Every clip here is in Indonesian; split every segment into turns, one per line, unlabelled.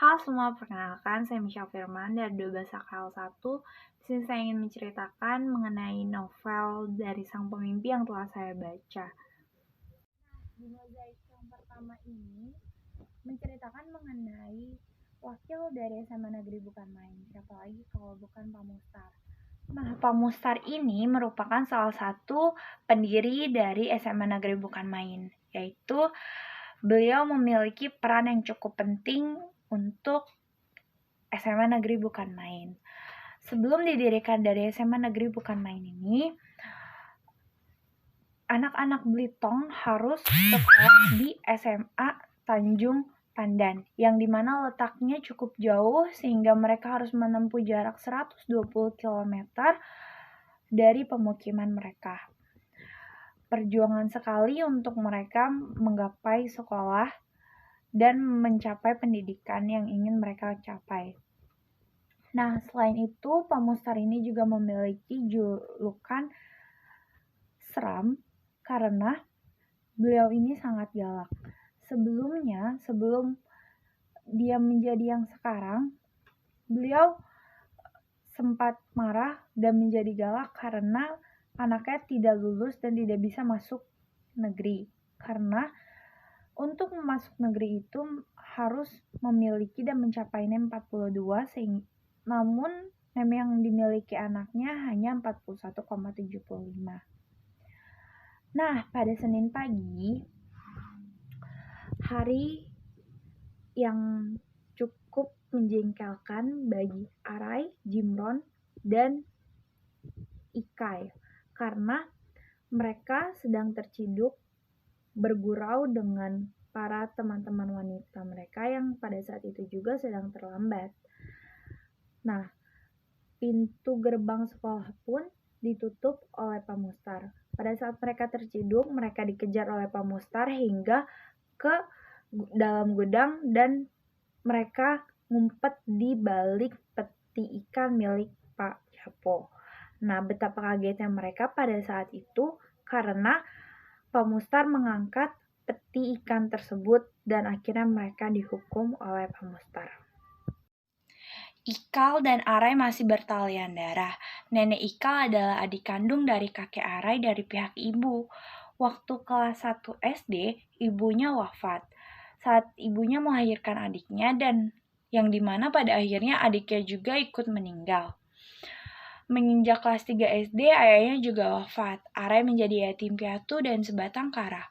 Halo semua, perkenalkan saya Michelle Firman dari 12 KL 1. Di sini saya ingin menceritakan mengenai novel dari Sang Pemimpi yang telah saya baca. Di mozaik yang pertama ini menceritakan mengenai wakil dari SMA Negeri Bukan Main. Siapa lagi kalau bukan Pak Mustar. Nah, Pak Mustar ini merupakan salah satu pendiri dari SMA Negeri Bukan Main, yaitu beliau memiliki peran yang cukup penting untuk SMA Negeri Bukan Main. Sebelum didirikan dari SMA Negeri Bukan Main ini, anak-anak Blitong harus sekolah di SMA Tanjung Pandan, yang dimana letaknya cukup jauh sehingga mereka harus menempuh jarak 120 km dari pemukiman mereka. Perjuangan sekali untuk mereka menggapai sekolah dan mencapai pendidikan yang ingin mereka capai. Nah, selain itu, Pak Mustar ini juga memiliki julukan seram karena beliau ini sangat galak. Sebelum dia menjadi yang sekarang, beliau sempat marah dan menjadi galak karena anaknya tidak lulus dan tidak bisa masuk negeri. Karena untuk masuk negeri itu harus memiliki dan mencapai NEM 42, namun NEM yang dimiliki anaknya hanya 41,75. Nah, pada Senin pagi, hari yang cukup menjengkelkan bagi Arai, Jimron, dan Ikai, karena mereka sedang terciduk bergurau dengan para teman-teman wanita mereka yang pada saat itu juga sedang terlambat. Nah, pintu gerbang sekolah pun ditutup oleh Pak Mustar. Pada saat mereka terciduk, mereka dikejar oleh Pak Mustar hingga ke dalam gudang dan mereka ngumpet di balik peti ikan milik Pak Capo. Nah, betapa kagetnya mereka pada saat itu karena Pak Mustar mengangkat peti ikan tersebut dan akhirnya mereka dihukum oleh Pak Mustar. Ikal dan Arai masih bertalian darah. Nenek Ikal adalah adik kandung dari kakek Arai dari pihak ibu. Waktu kelas 1 SD, ibunya wafat. Saat ibunya melahirkan adiknya dan yang dimana pada akhirnya adiknya juga ikut meninggal. Menginjak kelas 3 SD, ayahnya juga wafat. Arai menjadi yatim piatu dan sebatang kara.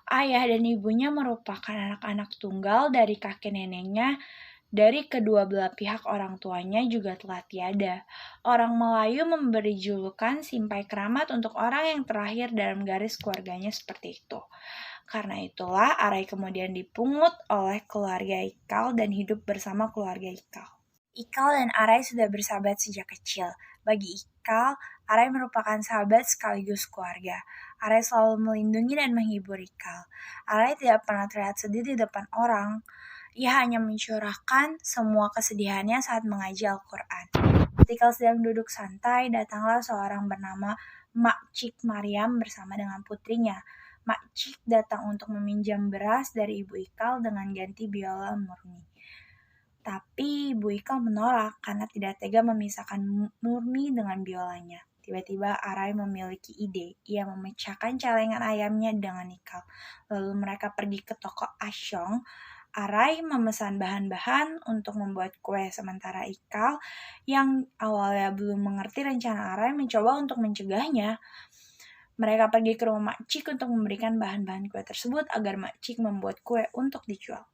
Ayah dan ibunya merupakan anak-anak tunggal dari kakek neneknya. Dari kedua belah pihak orang tuanya juga telah tiada. Orang Melayu memberi julukan simpai keramat untuk orang yang terakhir dalam garis keluarganya seperti itu. Karena itulah Arai kemudian dipungut oleh keluarga Ikal dan hidup bersama keluarga Ikal. Ikal dan Arai sudah bersahabat sejak kecil. Bagi Ikal, Arai merupakan sahabat sekaligus keluarga. Arai selalu melindungi dan menghibur Ikal. Arai tidak pernah terlihat sedih di depan orang. Ia hanya mencurahkan semua kesedihannya saat mengaji Al-Quran. Ketika sedang duduk santai, datanglah seorang bernama Mak Cik Maryam bersama dengan putrinya. Mak Cik datang untuk meminjam beras dari Ibu Ikal dengan ganti biola murni. Tapi Ibu Ikal menolak karena tidak tega memisahkan murni dengan biolanya. Tiba-tiba Arai memiliki ide. Ia memecahkan celengan ayamnya dengan Ikal. Lalu mereka pergi ke toko Asyong. Arai memesan bahan-bahan untuk membuat kue, sementara Ikal yang awalnya belum mengerti rencana Arai mencoba untuk mencegahnya. Mereka pergi ke rumah Mak Cik untuk memberikan bahan-bahan kue tersebut agar Mak Cik membuat kue untuk dijual.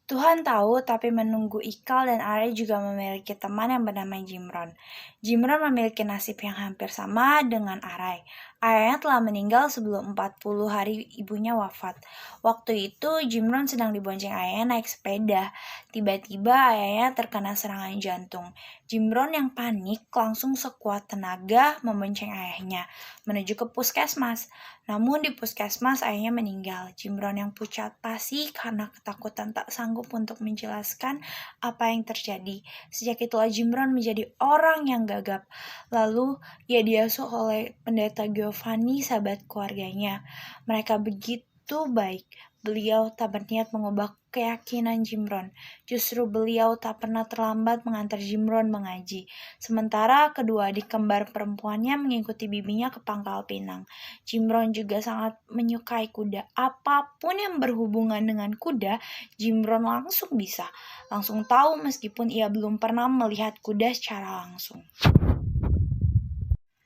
Tuhan tahu, tapi menunggu Ikal dan Arai juga memiliki teman yang bernama Jimron. Jimron memiliki nasib yang hampir sama dengan Arai. Ayahnya telah meninggal sebelum 40 hari ibunya wafat. Waktu itu Jimron sedang dibonceng ayahnya naik sepeda. Tiba-tiba ayahnya terkena serangan jantung. Jimron yang panik langsung sekuat tenaga membonceng ayahnya menuju ke puskesmas. Namun di puskesmas ayahnya meninggal. Jimron yang pucat pasi karena ketakutan tak sanggup untuk menjelaskan apa yang terjadi. Sejak itulah Jimron menjadi orang yang gagap. Lalu ia diasuh oleh pendeta Giovanni, sahabat keluarganya. Mereka begitu baik. beliau tak berniat mengubah keyakinan Jimron. Justru beliau tak pernah terlambat mengantar Jimron mengaji. Sementara kedua adik kembar perempuannya mengikuti bibinya ke Pangkal Pinang. Jimron juga sangat menyukai kuda. Apapun yang berhubungan dengan kuda, Jimron langsung tahu meskipun ia belum pernah melihat kuda secara langsung.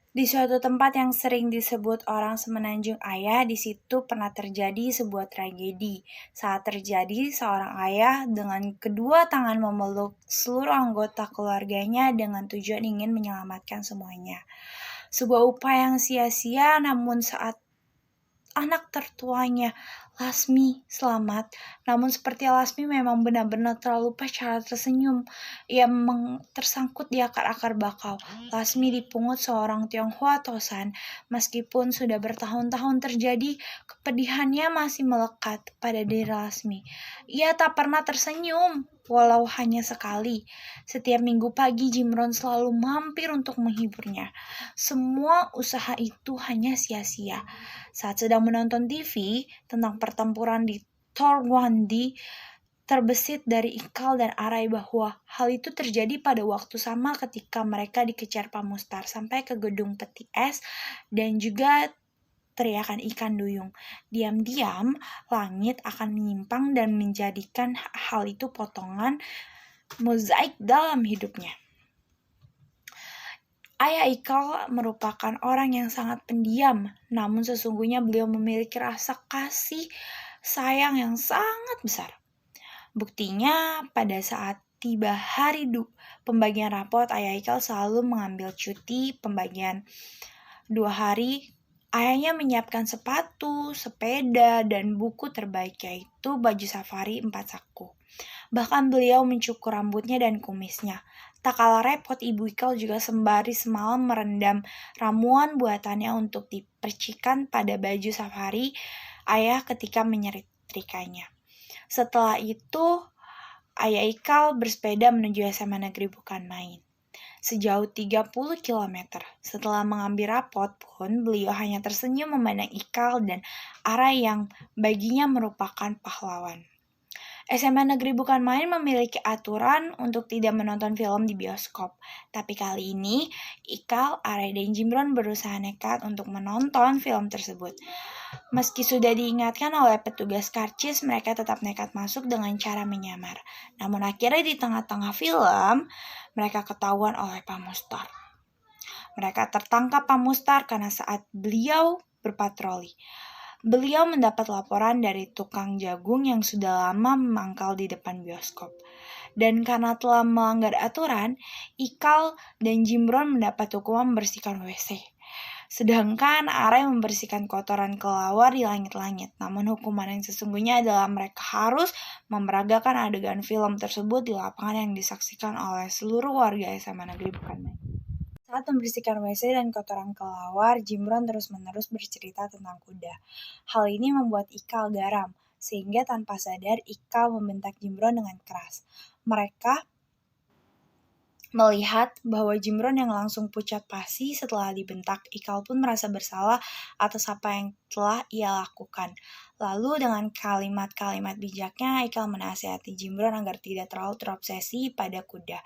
Di suatu tempat yang sering disebut orang semenanjung ayah, di situ pernah terjadi sebuah tragedi. Saat terjadi, seorang ayah dengan kedua tangan memeluk seluruh anggota keluarganya dengan tujuan ingin menyelamatkan semuanya. Sebuah upaya yang sia-sia, namun saat anak tertuanya Lasmi selamat, namun seperti Lasmi memang benar-benar terlalu lupa cara tersenyum. Ia tersangkut di akar-akar bakau. Lasmi dipungut seorang Tionghoa Tosan. Meskipun sudah bertahun-tahun terjadi, kepedihannya masih melekat pada diri Lasmi. Ia tak pernah tersenyum, walau hanya sekali. Setiap minggu pagi Jimron selalu mampir untuk menghiburnya. Semua usaha itu hanya sia-sia. Saat sedang menonton TV tentang pertempuran di Torwandi, terbesit dari Ikal dan Arai bahwa hal itu terjadi pada waktu sama ketika mereka dikejar Pamustar sampai ke gedung peti es dan juga teriakan ikan duyung. Diam-diam, langit akan menyimpang dan menjadikan hal itu potongan mozaik dalam hidupnya. Ayah Ikal merupakan orang yang sangat pendiam, namun sesungguhnya beliau memiliki rasa kasih sayang yang sangat besar. Buktinya, pada saat tiba hari pembagian rapot, Ayah Ikal selalu mengambil cuti pembagian 2 hari. Ayahnya menyiapkan sepatu, sepeda, dan buku terbaik, yaitu baju safari 4 saku. Bahkan beliau mencukur rambutnya dan kumisnya. Tak kalah repot, Ibu Ikal juga sembari semalam merendam ramuan buatannya untuk dipercikan pada baju safari ayah ketika menyetrikanya. Setelah itu, Ayah Ikal bersepeda menuju SMA negeri bukan main. Sejauh 30 km. Setelah mengambil rapot pun, beliau hanya tersenyum memandang Ikal dan Arai yang baginya merupakan pahlawan. SMA Negeri Bukan Main memiliki aturan untuk tidak menonton film di bioskop. Tapi kali ini, Ikal, Arai, dan Jimron berusaha nekat untuk menonton film tersebut. Meski sudah diingatkan oleh petugas karcis, mereka tetap nekat masuk dengan cara menyamar. Namun akhirnya di tengah-tengah film, mereka ketahuan oleh Pamustar. Mereka tertangkap Pamustar karena saat beliau berpatroli. Beliau mendapat laporan dari tukang jagung yang sudah lama memangkal di depan bioskop. Dan karena telah melanggar aturan, Ikal dan Jimron mendapat hukuman membersihkan WC. Sedangkan Arai membersihkan kotoran kelawar di langit-langit. Namun hukuman yang sesungguhnya adalah mereka harus memeragakan adegan film tersebut di lapangan yang disaksikan oleh seluruh warga SMA Negeri Bukan Main. Saat membersihkan WC dan kotoran kelawar, Jimron terus-menerus bercerita tentang kuda. Hal ini membuat Ikal garam, sehingga tanpa sadar Ikal membentak Jimron dengan keras. Mereka melihat bahwa Jimron yang langsung pucat pasi setelah dibentak, Ikal pun merasa bersalah atas apa yang telah ia lakukan. Lalu dengan kalimat-kalimat bijaknya, Ikal menasihati Jimron agar tidak terlalu terobsesi pada kuda.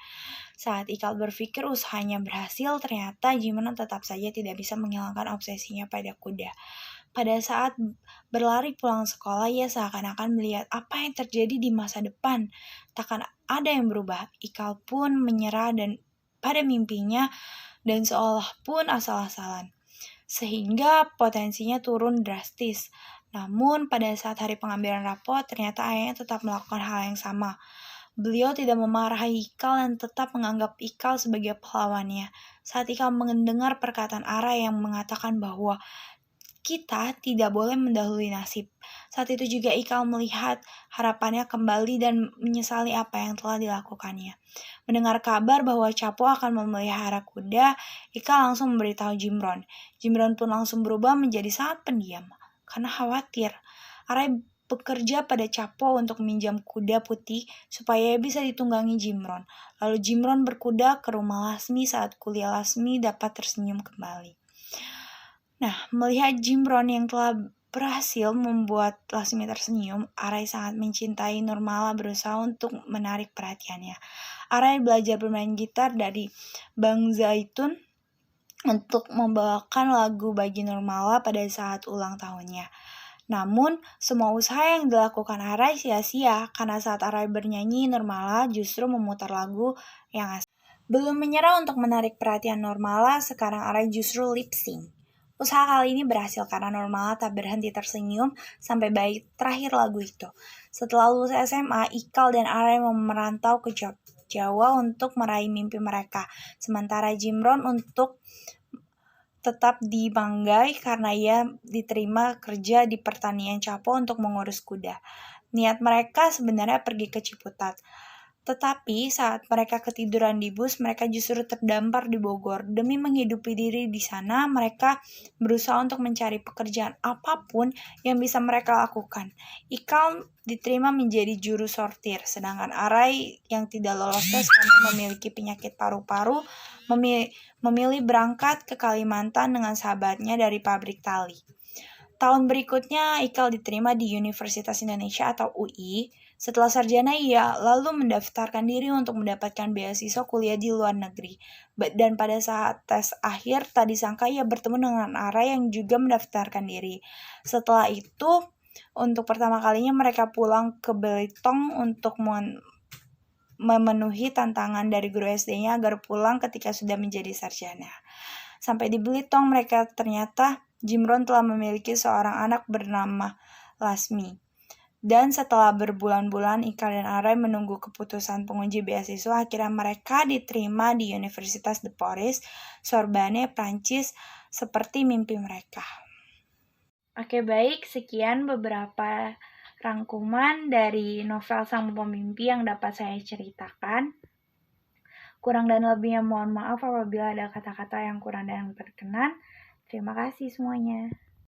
Saat Ikal berpikir usahanya berhasil, ternyata Jimron tetap saja tidak bisa menghilangkan obsesinya pada kuda. Pada saat berlari pulang sekolah, ia seakan-akan melihat apa yang terjadi di masa depan. Takkan ada yang berubah. Ikal pun menyerah dan pada mimpinya dan seolah pun asal-asalan. Sehingga potensinya turun drastis. Namun pada saat hari pengambilan rapot, ternyata ayahnya tetap melakukan hal yang sama. Beliau tidak memarahi Ikal dan tetap menganggap Ikal sebagai pahlawannya. Saat Ikal mendengar perkataan Ara yang mengatakan bahwa kita tidak boleh mendahului nasib. Saat itu juga Ikal melihat harapannya kembali dan menyesali apa yang telah dilakukannya. Mendengar kabar bahwa Capo akan memelihara kuda, Ikal langsung memberitahu Jimron. Jimron pun langsung berubah menjadi sangat pendiam karena khawatir. Arai bekerja pada Capo untuk meminjam kuda putih supaya bisa ditunggangi Jimron. Lalu Jimron berkuda ke rumah Lasmi saat kuliah Lasmi dapat tersenyum kembali. Nah, melihat Jimron yang telah berhasil membuat Lasmi tersenyum, Arai sangat mencintai Nurmala berusaha untuk menarik perhatiannya. Arai belajar bermain gitar dari Bang Zaitun untuk membawakan lagu bagi Nurmala pada saat ulang tahunnya. Namun, semua usaha yang dilakukan Arai sia-sia karena saat Arai bernyanyi, Nurmala justru memutar lagu yang asli. Belum menyerah untuk menarik perhatian Nurmala, sekarang Arai justru lip sync. Usaha kali ini berhasil karena Nurmala tak berhenti tersenyum sampai bait terakhir lagu itu. Setelah lulus SMA, Ikal dan Arai merantau ke Jawa untuk meraih mimpi mereka. Sementara Jimron untuk tetap di Manggai karena ia diterima kerja di pertanian Capo untuk mengurus kuda. Niat mereka sebenarnya pergi ke Ciputat. Tetapi saat mereka ketiduran di bus, mereka justru terdampar di Bogor. Demi menghidupi diri di sana, mereka berusaha untuk mencari pekerjaan apapun yang bisa mereka lakukan. Ikal diterima menjadi juru sortir, sedangkan Arai yang tidak lolos tes karena memiliki penyakit paru-paru, memilih berangkat ke Kalimantan dengan sahabatnya dari pabrik tali. Tahun berikutnya, Ikal diterima di Universitas Indonesia atau UI. Setelah sarjana, ia lalu mendaftarkan diri untuk mendapatkan beasiswa kuliah di luar negeri. Dan pada saat tes akhir, tak disangka ia bertemu dengan Arai yang juga mendaftarkan diri. Setelah itu, untuk pertama kalinya mereka pulang ke Belitung untuk memenuhi tantangan dari guru SD-nya agar pulang ketika sudah menjadi sarjana. Sampai di Belitung, mereka ternyata Jimron telah memiliki seorang anak bernama Lasmi. Dan setelah berbulan-bulan Ikal dan Arai menunggu keputusan penguji beasiswa, akhirnya mereka diterima di Universitas de Paris, Sorbonne, Prancis, seperti mimpi mereka. Oke, baik, sekian beberapa rangkuman dari novel Sang Pemimpi yang dapat saya ceritakan. Kurang dan lebihnya mohon maaf apabila ada kata-kata yang kurang dan berkenan. Terima kasih semuanya.